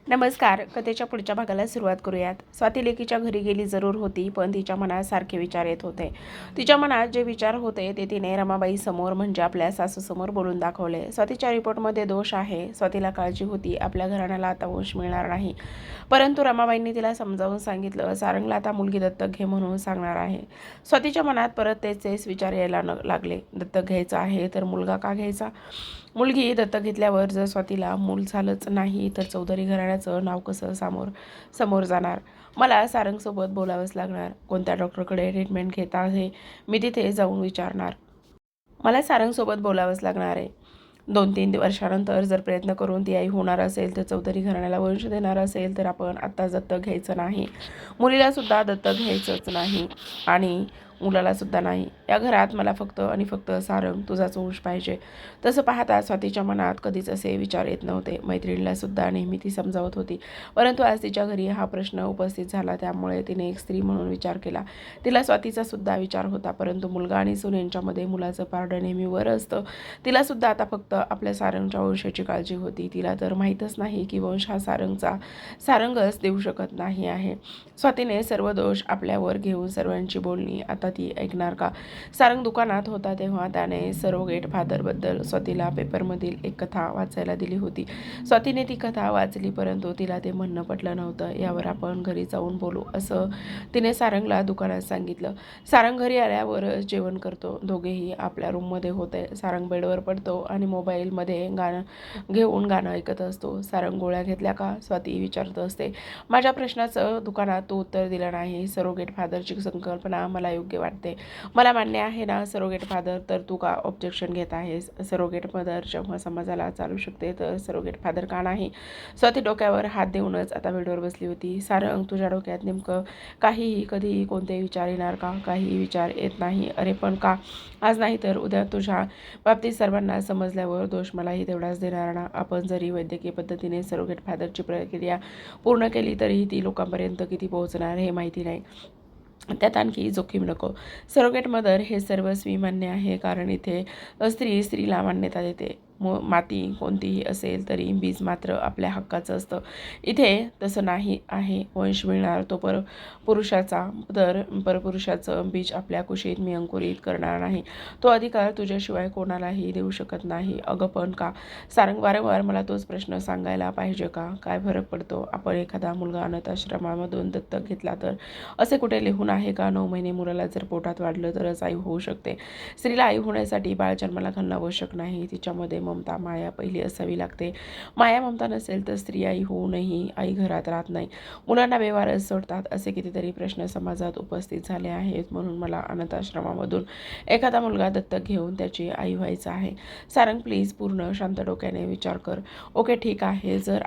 नमस्कार. कथेच्या पुढच्या भागाला सुरुवात करूयात. स्वाती लेकीच्या घरी गेली जरूर होती, पण तिच्या मनात सारखे विचार येत होते. तिच्या मनात जे विचार होते ते तिने रमाबाई समोर म्हणजे आपल्या सासूसमोर बोलून दाखवले. स्वातीच्या रिपोर्टमध्ये दोष आहे. स्वातीला काळजी होती आपल्या घराण्याला आता वंश मिळणार नाही, परंतु रमाबाईंनी तिला समजावून सांगितलं सारंगला आता मुलगी दत्तक घे म्हणून सांगणार आहे. स्वातीच्या मनात परत तेच विचार यायला लागले. दत्तक घ्यायचं आहे तर मुलगा का घ्यायचा? मुलगी दत्तक घेतल्यावर जर स्वातीला मूल झालंच नाही तर चौधरी घराण्याचं नाव कसं समोर जाणार? मला सारंगसोबत बोलावंच लागणार. कोणत्या डॉक्टरकडे ट्रीटमेंट घेत आहे मी तिथे जाऊन विचारणार. मला सारंगसोबत बोलावंच लागणार आहे. 2-3 वर्षानंतर जर प्रयत्न करून ती आई होणार असेल तर चौधरी घराण्याला वंश देणार असेल तर आपण आत्ता दत्तक घ्यायचं नाही. मुलीला सुद्धा दत्तक घ्यायचंच नाही आणि मुलाला सुद्धा नाही. या घरात मला फक्त आणि फक्त सारंग तुझाच वंश पाहिजे. तसं पाहता स्वातीच्या मनात कधीच असे विचार येत नव्हते. मैत्रिणीला सुद्धा नेहमी ती समजावत होती, परंतु आज तिच्या घरी हा प्रश्न उपस्थित झाला त्यामुळे तिने एक स्त्री म्हणून विचार केला. तिला स्वातीचा सुद्धा विचार होता, परंतु मुलगा आणि सून यांच्यामध्ये मुलाचं पारडं नेहमी वर असतं. तिला सुद्धा आता फक्त आपल्या सारंगच्या वंशाची काळजी होती. तिला तर माहीतच नाही की वंश हा सारंगच देऊ शकत नाही आहे. स्वातीने सर्व दोष आपल्यावर घेऊन सर्वांची बोलणी आता ती ऐकणार का? सारंग दुकानात होता तेव्हा त्याने सरोगेट फादरबद्दल स्वातीला पेपरमधील एक कथा वाचायला दिली होती. स्वातीने ती कथा वाचली, परंतु तिला ते म्हणणं पटलं नव्हतं. यावर आपण घरी जाऊन बोलू असं तिने सारंगला दुकानात सांगितलं. सारंग घरी आल्यावर जेवण करतो. दोघेही आपल्या रूममध्ये होते. सारंग बेडवर पडतो आणि मोबाईलमध्ये गाणं ऐकत असतो. सारंग गोळ्या घेतल्या का? स्वाती विचारत असते. माझ्या प्रश्नाचं दुकानात तू उत्तर दिलं नाही. सरोगेट फादरची संकल्पना मला योग्य वाटते. मला मान्य आहे ना सरोगेट फादर, तर तू का ऑब्जेक्शन घेत आहेस? सरोगेट मदर जेव्हा समाजाला चालू शकते तर सरोगेट फादर का नाही? स्वाती डोक्यावर हात देऊनच आता बेडवर बसली होती. सारंग तुझ्या डोक्यात नेमकं काहीही कधीही कोणतेही विचार येणार का? काहीही विचार येत नाही. अरे पण का? आज नाही तर उद्या तुझ्या बाबतीत सर्वांना समजल्यावर दोष मलाही तेवढाच देणार ना? आपण जरी वैद्यकीय पद्धतीने सरोगेट फादरची प्रक्रिया पूर्ण केली तरीही ती लोकांपर्यंत किती पोहोचणार हे माहिती नाही. त्यात आणखी जोखीम नको. सरोगेट मदर हे सर्वस्वी मान्य आहे, कारण इथे स्त्रीला मान्यता देते. माती कोणतीही असेल तरी बीज मात्र आपल्या हक्काचं असतं. इथे तसं नाही आहे. वंश मिळणार तो पुरुषाचा, तर परपुरुषाचं बीज आपल्या कुशीत मी अंकुरित करणार नाही. तो अधिकार तुझ्याशिवाय कोणालाही देऊ शकत नाही. अगं पण का? सारंग वारंवार मला तोच प्रश्न सांगायला पाहिजे का? काय फरक पडतो? आपण एखादा मुलगा अनाथाश्रमामधून दत्तक घेतला तर असे कुठे लिहून आहे का 9 महिने मुलाला जर पोटात वाढलं तरच आई होऊ शकते? स्त्रीला आई होण्यासाठी बाळ जन्माला घालणं आवश्यक नाही. तिच्यामध्ये ममता माया पहिली असावी लागते. माया ममता नसेल तर स्त्री आई होऊनही आई घरात राहत नाही. मुलांना बेवारस सोडतात. असे कितीतरी प्रश्न समाजात उपस्थित झाले आहेत. म्हणून मला अनाथाश्रमामधून एखादा मुलगा दत्तक घेऊन त्याची आई व्हायचं आहे. सारंग प्लीज पूर्ण शांत डोक्याने विचार कर. ओके ठीक आहे, जर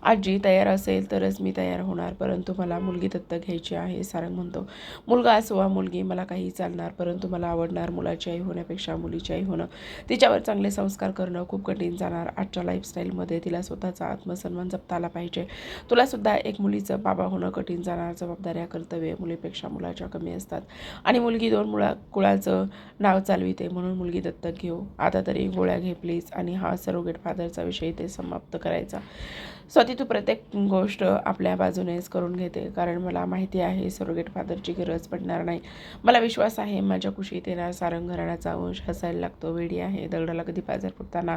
आजी तयार असेल तरच मी तयार होणार, परंतु मला मुलगी दत्तक घ्यायची आहे. सारंग म्हणतो, मुलगा असो वा मुलगी मला काही चालणार, परंतु मला आवडणार मुलाची आई होण्यापेक्षा मुलीची आई होणं. तिच्यावर चांगले संस्कार करणं खूप कठीण जाणार. आजच्या लाईफस्टाईलमध्ये तिला स्वतःचा आत्मसन्मान जपता आला पाहिजे. तुला सुद्धा एक मुलीचं बाबा होणं कठीण जाणार. जबाबदाऱ्या कर्तव्य मुलीपेक्षा मुलाच्या कमी असतात आणि मुलगी 2 कुळाचं नाव चालविते, म्हणून मुलगी दत्तक घेऊ. आता तरी गोळ्या घे प्लीज आणि हा सरोगेट फादरचा विषय ते समाप्त करायचा. स्वाती तू प्रत्येक गोष्ट आपल्या बाजूनेच करून घेते, कारण मला माहिती आहे सरोगेट फादरची गरज पडणार नाही. मला विश्वास आहे माझ्या कुशीत येणार सारंग घराण्याचा वंश हसायला लागतो. वेडी आहे, दगडाला कधी पाझर फुटताना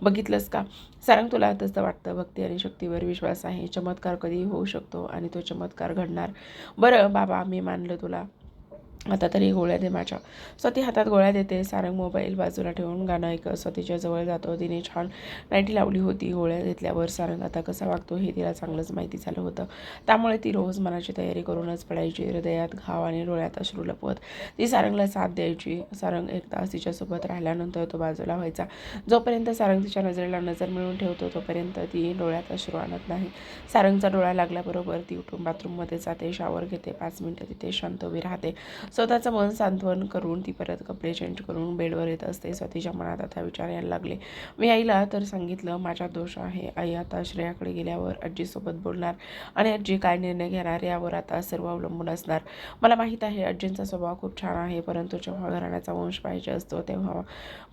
बघितलंस का? सारंग तुला तसं वाटतं. भक्ती आणि शक्तीवर विश्वास आहे. चमत्कार कधी होऊ शकतो आणि तो चमत्कार घडणार. बरं बाबा, मी मानलं तुला. आता तरी गोळ्या दे माझ्या. स्वाती हातात गोळ्या देते. सारंग मोबाईल बाजूला ठेवून गाणं ऐकत स्वातीच्या जवळ जातो. तिने छान नाईटी लावली होती. गोळ्या घेतल्यावर सारंग आता कसा वागतो हे तिला चांगलंच माहिती झालं होतं. त्यामुळे ती रोज मनाची तयारी करूनच पडायची. हृदयात घाव आणि डोळ्यात अश्रू लपवत ती सारंगला साथ द्यायची. सारंग एक तास तिच्यासोबत राहिल्यानंतर तो बाजूला व्हायचा. जोपर्यंत सारंग तिच्या नजरेला नजर मिळवून ठेवतो तोपर्यंत ती डोळ्यात अश्रू आणत नाही. सारंगचा डोळा लागल्याबरोबर ती उठून बाथरूममध्ये जाते, शॉवर घेते. 5 मिनिटं तिथे शांत उभी राहते. स्वतःचं मन सांत्वन करून ती परत कपडे चेंज करून बेडवर येत असते. स्वतःच्या मनात आता विचार यायला लागले. मी आईला तर सांगितलं माझा दोष आहे. आई आता श्रेयाकडे गेल्यावर आजीसोबत बोलणार आणि आजी काय निर्णय घेणार यावर आता सर्व अवलंबून असणार. मला माहीत आहे आजींचा स्वभाव खूप छान आहे, परंतु जेव्हा घराण्याचा वंश पाहिजे असतो तेव्हा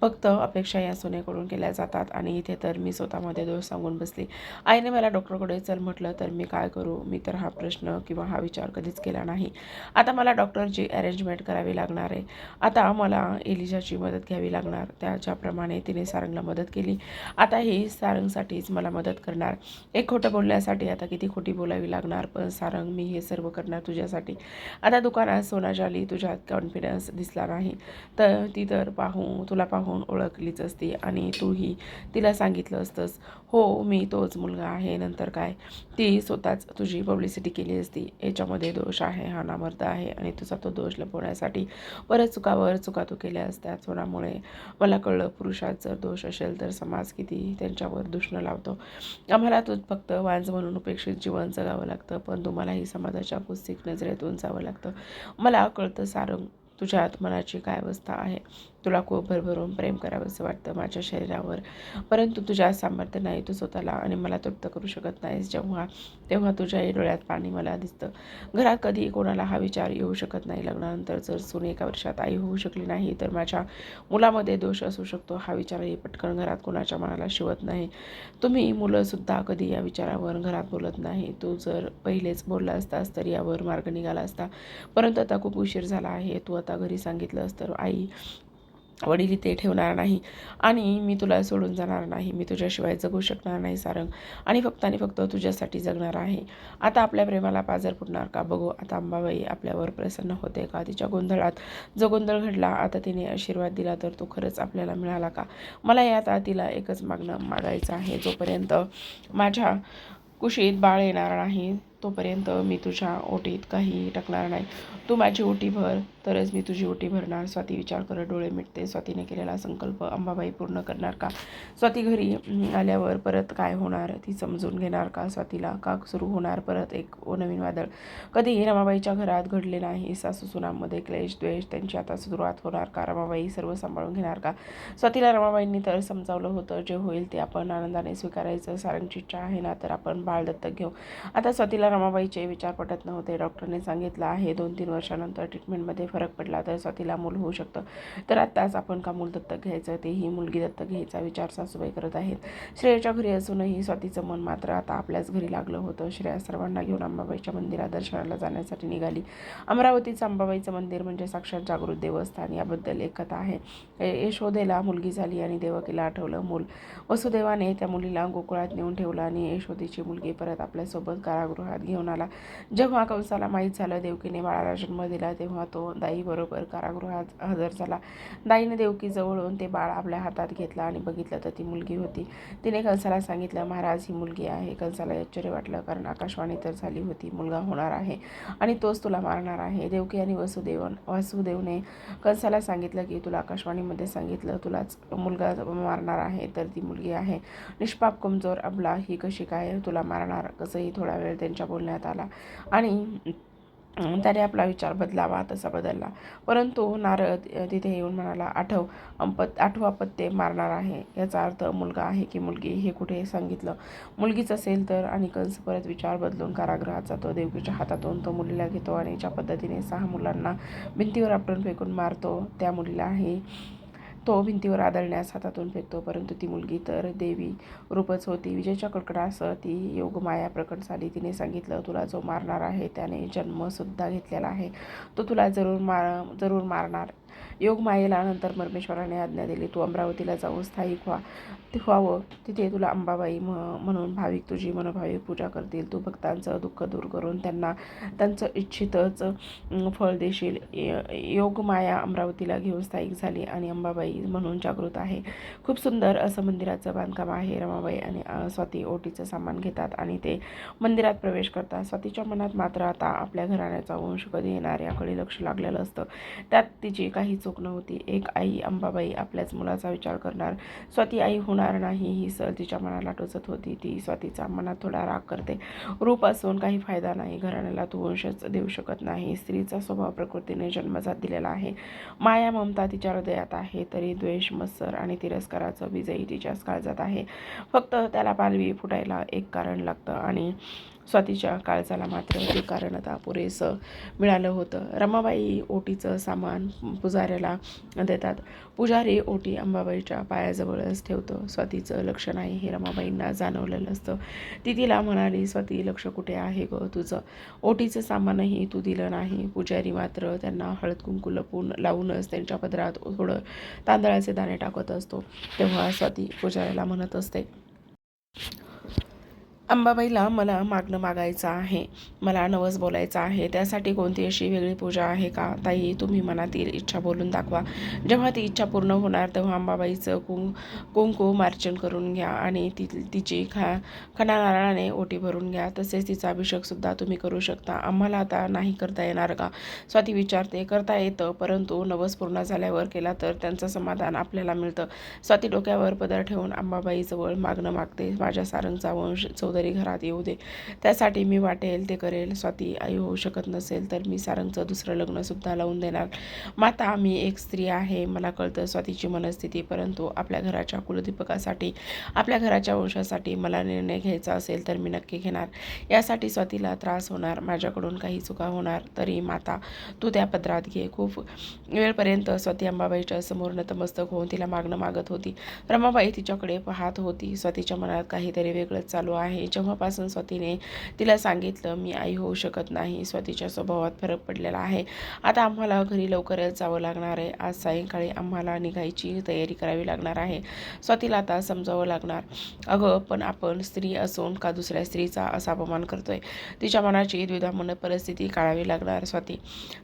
फक्त अपेक्षा या सुनेकडून केल्या जातात आणि इथे तर मी स्वतःमध्ये दोष सांगून बसली. आईने मला डॉक्टरकडे चल म्हटलं तर मी काय करू? मी तर हा प्रश्न किंवा हा विचार कधीच केला नाही. आता मला डॉक्टरची अरेंजमेंट करावी लागणार आहे. आता मला एलिजाची मदत घ्यावी लागणार. त्याच्याप्रमाणे तिने सारंगला मदत केली. आता ही सारंगसाठीच मला मदत करणार. एक खोटं बोलण्यासाठी आता किती खोटी बोलावी लागणार. पण सारंग मी हे सर्व करणार तुझ्यासाठी. आता दुकानात सोनाली तुझ्यात कॉन्फिडन्स दिसला नाही तर ती तर तुला पाहून ओळखलीच असती आणि तूही तिला सांगितलं असतंस हो मी तोच मुलगा आहे. नंतर काय ती स्वतःच तुझी पब्लिसिटी केली असती. याच्यामध्ये दोष आहे, हा नामर्द आहे आणि तुझा तो दोष लपवण्यासाठी परत चुकावर चुका तू केल्या असत्या. सोनामुळे मला कळलं पुरुषात जर दोष असेल तर समाज किती त्यांच्यावर दुष्ण लावतो. आम्हाला तू फक्त वांज म्हणून उपेक्षित जीवन जगावं लागतं, पण तुम्हालाही समाजाच्या पुस्तिक नजरेतून जावं लागतं. मला कळतं सारंग तुझ्यात मनाची काय अवस्था आहे. तुला खूप भरभरून प्रेम करावंसं वाटतं माझ्या शरीरावर, परंतु तुझ्या सामर्थ्य नाही. तू स्वतःला आणि मला तृप्त करू शकत नाहीस. तेव्हा तुझ्याही डोळ्यात पाणी मला दिसतं. घरात कधी कोणाला हा विचार येऊ शकत नाही लग्नानंतर जर सून एका वर्षात आई होऊ शकली नाही तर माझ्या मुलामध्ये दोष असू शकतो. हा विचारही पटकन घरात कोणाच्या मनाला शिवत नाही. तुम्ही मुलंसुद्धा कधी या विचारावर घरात बोलत नाही. तू जर पहिलेच बोलला असतास तर यावर मार्ग निघाला असता, परंतु आता खूप उशीर झाला आहे. तू आता घरी सांगितलंस तर आई वडील इथे ठेवणार नाही आणि मी तुला सोडून जाणार नाही. मी तुझ्याशिवाय जगू शकणार नाही सारंग आणि फक्त तुझ्यासाठी जगणार आहे. आता आपल्या प्रेमाला पाझर फुटणार का बघू. आता अंबाबाई आपल्यावर प्रसन्न होते का? तिच्या गोंधळात जो गोंधळ घडला आता तिने आशीर्वाद दिला तर तो खरंच आपल्याला मिळाला का? मला आता तिला एकच मागायचं आहे. जोपर्यंत माझ्या कुशीत बाळ येणार नाही तोपर्यंत मी तुझ्या ओटीत काही टाकणार नाही. तू माझी ओटी भर तरच मी तुझी ओटी भरणार. स्वाती विचार करत डोळे मिटते. स्वातीने केलेला संकल्प अंबाबाई पूर्ण करणार का? स्वाती घरी आल्यावर परत काय होणार ती समजून घेणार का? स्वातीला का सुरू होणार परत एक नवीन वादळ? कधी रमाबाईच्या घरात घडले नाही. सासू सुनांमध्ये क्लेश द्वेष त्यांची आता सुरुवात होणार का? रमाबाई सर्व सांभाळून घेणार का? स्वातीला रमाबाईंनी तर समजावलं होतं जे होईल ते आपण आनंदाने स्वीकारायचं. सारंगची इच्छा आहे ना तर आपण बाळ दत्तक घेऊ. आता स्वातीला रमाबाईचे विचार पटत नव्हते. डॉक्टरने सांगितलं आहे 2-3 वर्षानंतर ट्रीटमेंटमध्ये फरक पडला तर स्वातीला मूल होऊ शकतं. तर आत्ताच आपण का मूल दत्तक घ्यायचं, तेही मुलगी दत्तक घ्यायचा विचार सासूबाई करत आहेत. श्रेयाच्या घरी असूनही स्वातीचं मन मात्र आता आपल्याच घरी लागलं होतं. श्रेया सर्वांना घेऊन अंबाबाईच्या मंदिरात दर्शनाला जाण्यासाठी निघाली. अमरावतीचं अंबाबाईचं मंदिर म्हणजे साक्षात जागृत देवस्थान. याबद्दल एक कथा आहे. यशोदेला मुलगी झाली आणि देवकीला आठवलं मूल. वसुदेवाने त्या मुलीला गोकुळात नेऊन ठेवलं आणि यशोदेची मुलगी परत आपल्यासोबत कारागृहात घेऊन आला. जेव्हा कंसाला माहीत झालं देवकीने बाळाला जन्म दिला तेव्हा तो दाईबरोबर कारागृहात हजर झाला. दाईने देवकीजवळून ते बाळ आपल्या हातात घेतलं आणि बघितलं तर ती मुलगी होती. तिने कंसाला सांगितलं महाराज ही मुलगी आहे. कंसाला आश्चर्य वाटलं कारण आकाशवाणी तर झाली होती मुलगा होणार आहे आणि तोच तुला मारणार आहे. देवकी आणि वासुदेवने कंसाला सांगितलं की तुला आकाशवाणीमध्ये सांगितलं तुलाच मुलगा मारणार आहे तर ती मुलगी आहे. निष्पाप कमजोर अबला ही कशी काय तुला मारणार? कसंही थोडा वेळ त्यांच्या बोलण्यात आला आणि त्याने आपला विचार बदलावा तसा बदलला. परंतु नारद तिथे येऊन म्हणाला आठवा पत्ते मारणार आहे. याचा अर्थ मुलगा आहे की मुलगी हे कुठे सांगितलं? मुलगीच असेल तर? आणि कंस परत विचार बदलून कारागृहात जातो. देवकीच्या हातातून तो मुलीला घेतो आणि ज्या पद्धतीने 6 मुलांना भिंतीवर आपटून फेकून मारतो त्या मुलीलाही तो भिंतीवर आदळण्यास हातातून फेकतो. परंतु ती मुलगी तर देवी रूपच होती. विजेच्या कडकडासह ती योगमाया प्रकट झाली. तिने सांगितलं तुला जो मारणार आहे त्याने जन्मसुद्धा घेतलेला आहे. तो तुला जरूर मारणार. योगमायेला नंतर परमेश्वराने आज्ञा दिली तू अमरावतीला जाऊन स्थायिक व्हावं. तिथे तुला अंबाबाई म्हणून भाविक तुझी मनोभाविक पूजा करतील. तू भक्तांचं दुःख दूर करून त्यांना त्यांचं इच्छितच फळ देशील. योगमाया अमरावतीला घेऊन स्थायिक झाली आणि अंबाबाई म्हणून जागृत आहे. खूप सुंदर असं मंदिराचं बांधकाम आहे. रमाबाई आणि स्वाती ओटीचं सामान घेतात आणि ते मंदिरात प्रवेश करतात. स्वातीच्या मनात मात्र आता आपल्या घराण्याचा वंश कधी येणार याकडे लक्ष लागलेलं असतं. त्यात तिची काही चूक नव्हती. एक आई अंबाबाई आपल्याच मुलाचा विचार करणार, स्वाती आई होणार नाही ही सल तिच्या मनाला टोचत होती. ती स्वातीचा मनात थोडा राग करते. रूप असून काही फायदा नाही, घराण्याला तू वंशच देऊ शकत नाही. स्त्रीचा स्वभाव प्रकृतीने जन्मजात दिलेला आहे. माया ममता तिच्या हृदयात आहे, तरी द्वेष, मत्सर आणि तिरस्काराचं बीजही तिच्याच काळजात आहे. फक्त त्याला पालवी फुटायला एक कारण लागतं आणि स्वातीच्या काळजाला मात्र ते कारण आता पुरेसं मिळालं होतं. रमाबाई ओटीचं सामान पुजाऱ्याला देतात. पुजारी ओटी अंबाबाईच्या पायाजवळच ठेवतो. स्वातीचं लक्ष नाही हे रमाबाईंना जाणवलेलं असतं. ती तिला म्हणाली, स्वाती लक्ष कुठे आहे ग तुझं? ओटीचं सामानही तू दिलं नाही. पुजारी मात्र त्यांना हळद कुंकू लावूनच त्यांच्या पदरात थोडं तांदळाचे दाणे टाकत असतो. तेव्हा स्वाती पुजाऱ्याला म्हणत असते, अंबाबाईला मला मागणं मागायचं आहे, मला नवस बोलायचं आहे. त्यासाठी कोणती अशी वेगळी पूजा आहे का? ताई, तुम्ही मनातील इच्छा बोलून दाखवा. जेव्हा ती इच्छा पूर्ण होणार तेव्हा अंबाबाईचं कुंकू मार्जन करून घ्या आणि तिची खणा नारळाने ओटी भरून घ्या. तसेच तिचा अभिषेकसुद्धा तुम्ही करू शकता. आम्हाला आता नाही करता येणार का? स्वाती विचारते. करता येतं, परंतु नवस पूर्ण झाल्यावर केला तर त्यांचं समाधान आपल्याला मिळतं. स्वाती डोक्यावर पदर ठेवून अंबाबाईजवळ मागणं मागते. माझ्या सारंगचा वंश घरात येऊ दे, त्यासाठी मी वाटेल ते करेल. स्वाती आई होऊ शकत नसेल तर मी सारंगचं दुसरं लग्न सुद्धा लावून देणार. माता, मी एक स्त्री आहे, मला कळतं स्वातीची मनस्थिती, परंतु आपल्या घराच्या कुलदीपकासाठी, आपल्या घराच्या वंशासाठी मला निर्णय घ्यायचा असेल तर मी नक्की घेणार. यासाठी स्वातीला त्रास होणार, माझ्याकडून काही चुका होणार, तरी माता तू त्या पदरात घे. खूप वेळपर्यंत स्वाती अंबाबाईच्या समोर नतमस्तक होऊन तिला मागणं मागत होती. रमाबाई तिच्याकडे पाहत होती. स्वातीच्या मनात काहीतरी वेगळंच चालू आहे. जेव्हापासून स्वातीने तिला सांगितलं मी आई होऊ शकत नाही, स्वातीच्या स्वभावात फरक पडलेला आहे. आता आम्हाला घरी लवकरच जावं लागणार आहे. आज सायंकाळी आम्हाला निघायची तयारी करावी लागणार आहे. स्वातीला आता समजावं लागणार, अगं पण आपण स्त्री असून का दुसऱ्या स्त्रीचा असा अपमान करतोय? तिच्या मनाची द्विधा परिस्थिती काढावी लागणार. स्वाती,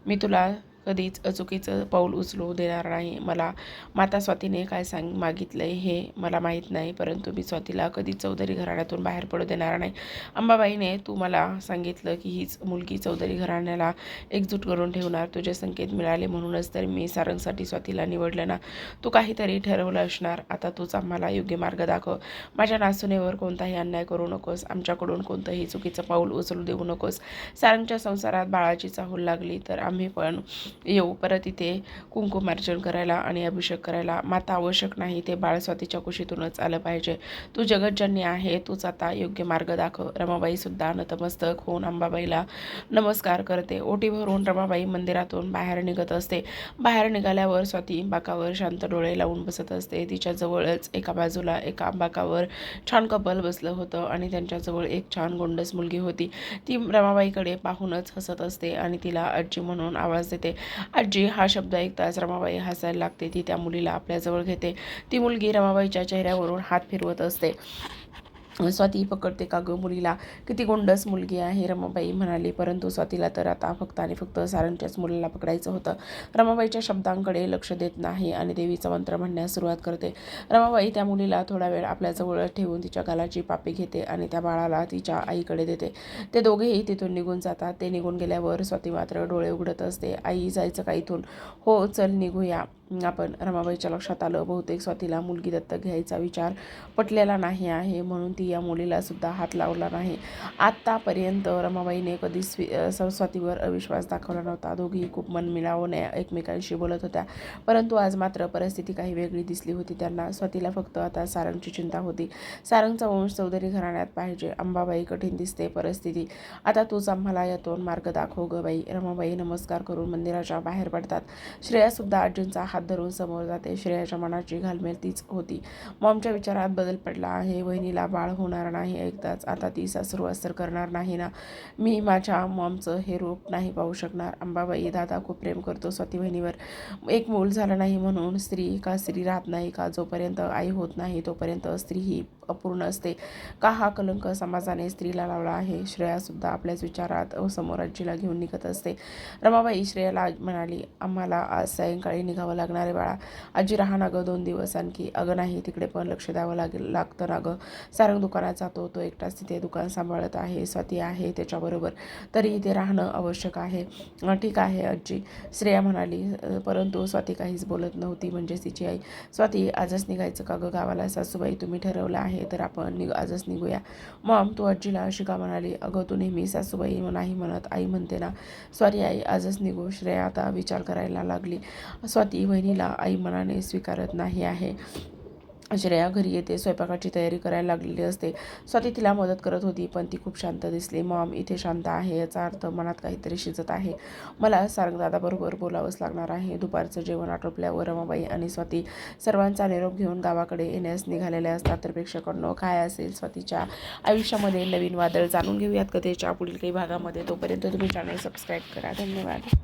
मी तुला कधीच चुकीचं पाऊल उचलू देणार नाही. मला माता स्वातीने काय मागितलंय हे मला माहीत नाही, परंतु मी स्वातीला कधीच चौधरी घराण्यातून बाहेर पडू देणार नाही. अंबाबाईने तू मला सांगितलं की हीच मुलगी चौधरी घराण्याला एकजूट करून ठेवणार. तुझे संकेत मिळाले म्हणूनच तर मी सारंगसाठी स्वातीला निवडलं ना. तू काहीतरी ठरवलं असणार. आता तूच आम्हाला योग्य मार्ग दाखव. माझ्या नासुनेवर कोणताही अन्याय करू नकोस. आमच्याकडून कोणतंही चुकीचं पाऊल उचलू देऊ नकोस. सारंगच्या संसारात बाळाची चाहूल लागली तर आम्ही पण येऊ परत इथे कुंकुमार्जन करायला आणि अभिषेक करायला. माता, आवश्यक नाही, ते बाळ स्वातीच्या कुशीतूनच आलं पाहिजे. तू जगज्जननी आहे, तूच आता योग्य मार्ग दाखव. रमाबाई सुद्धा नतमस्तक होऊन अंबाबाईला नमस्कार करते. ओटी भरून रमाबाई मंदिरातून बाहेर निघत असते. बाहेर निघाल्यावर स्वाती बाकावर शांत डोळे लावून बसत असते. तिच्या जवळच एका बाजूला एका बाकावर छान कपल बसलं होतं आणि त्यांच्याजवळ एक छान गोंडस मुलगी होती. ती रमाबाईकडे पाहूनच हसत असते आणि तिला आजी म्हणून आवाज देते. आजी हा शब्द ऐकताच रमाबाई हसायला लागते. ती त्या मुलीला आपल्याजवळ घेते. ती मुलगी रमाबाईच्या चेहऱ्यावरून हात फिरवत असते. स्वाती पकडते का गं मुलीला? किती गोंडस मुलगी आहे, रमाबाई म्हणाली. परंतु स्वातीला तर आता फक्त आणि फक्त सारंगच्याच मुलीला पकडायचं होतं. रमाबाईच्या शब्दांकडे लक्ष देत नाही आणि देवीचा मंत्र म्हणण्यास सुरुवात करते. रमाबाई त्या मुलीला थोडा वेळ आपल्याजवळ ठेवून तिच्या गालाची पापी घेते आणि त्या बाळाला तिच्या आईकडे देते. ते दोघेही तिथून निघून जातात. ते निघून गेल्यावर स्वाती मात्र डोळे उघडत असते. आई, जायचं का इथून? हो, चल निघूया आपण. रमाबाईच्या लक्षात आलं, बहुतेक स्वातीला मुलगी दत्तक घ्यायचा विचार पटलेला नाही आहे, म्हणून ती या मुलीला सुद्धा हात लावला नाही. आत्तापर्यंत रमाबाईने कधीच स्वातीवर अविश्वास दाखवला नव्हता. दोघी खूप मनमिळावूने एकमेकांशी बोलत होत्या, परंतु आज मात्र परिस्थिती काही वेगळी दिसली होती त्यांना. स्वातीला फक्त आता सारंगची चिंता होती. सारंगचा वंश चौधरी घराण्यात पाहिजे. अंबाबाई, कठीण दिसते परिस्थिती, आता तूच आम्हाला यातून मार्ग दाखव ग बाई. रमाबाई नमस्कार करून मंदिराच्या बाहेर पडतात. श्रेया सुद्धा आजींचा हात धरून समोर जाते. श्रेयाच्या मनाची घालमेल तीच होती. मॉमच्या विचारात बदल पडला आहे. वहिनीला बाळ होणार नाही ऐकताच आता ती सासरू करणार नाही ना. मी माझ्या मॉमचं हे रूप नाही पाहू शकणार. अंबाबाई, दादा खूप प्रेम करतो स्वाती बहिणीवर. एक मूल झालं नाही म्हणून स्त्री राहत नाही का? जोपर्यंत आई होत नाही तोपर्यंत स्त्री ही अपूर्ण असते. का हा कलंक समाजाने स्त्रीला लावला आहे? श्रेयासुद्धा आपल्याच विचारात समोर आजीला घेऊन निघत असते. रमाबाई श्रेयाला म्हणाली, आम्हाला आज सायंकाळी निघावं लागणार आहे बाळा. आजी राहा ना गं 2 दिवस आणखी. अगं नाही, तिकडे पण लक्ष द्यावं लागतं ना गं. सारंग दुकानात जातो, तो एकटाच तिथे दुकान सांभाळत आहे. स्वाती आहे त्याच्याबरोबर, तरी इथे राहणं आवश्यक आहे. ठीक आहे आजी, श्रेया म्हणाली. परंतु स्वाती काहीच बोलत नव्हती, म्हणजेच तिची आई. स्वाती, आजच निघायचं का गं गावाला? सासूबाई, तुम्ही ठरवलं आहे तर आपण आजच निघूया. मॉम, तू आजीला अशी का म्हणाली? अगं तू नेहमी सासूबाई नाही म्हणत, आई म्हणते ना. सॉरी आई, आजच निघू. श्रेया आता विचार करायला लागली. स्वाती वहिनीला आई मनाने स्वीकारत नाही आहे. श्रेया घरी येते, स्वयंपाकाची तयारी करायला लागलेली असते. स्वाती तिला मदत करत होती, पण ती खूप शांत दिसली. मॉम, इथे शांत आहे याचा अर्थ मनात काहीतरी शिजत आहे. मला सारंगदादाबरोबर बोलावंच लागणार आहे. दुपारचं जेवण आटोपल्यावर रमाबाई आणि स्वाती सर्वांचा निरोप घेऊन गावाकडे येण्यास निघालेल्या असतात. तर प्रेक्षकांनो, काय असेल स्वातीच्या आयुष्यामध्ये नवीन वादळ, जाणून घेऊयात कथेच्या पुढील काही भागामध्ये. तोपर्यंत तुम्ही चॅनल सबस्क्राईब करा. धन्यवाद.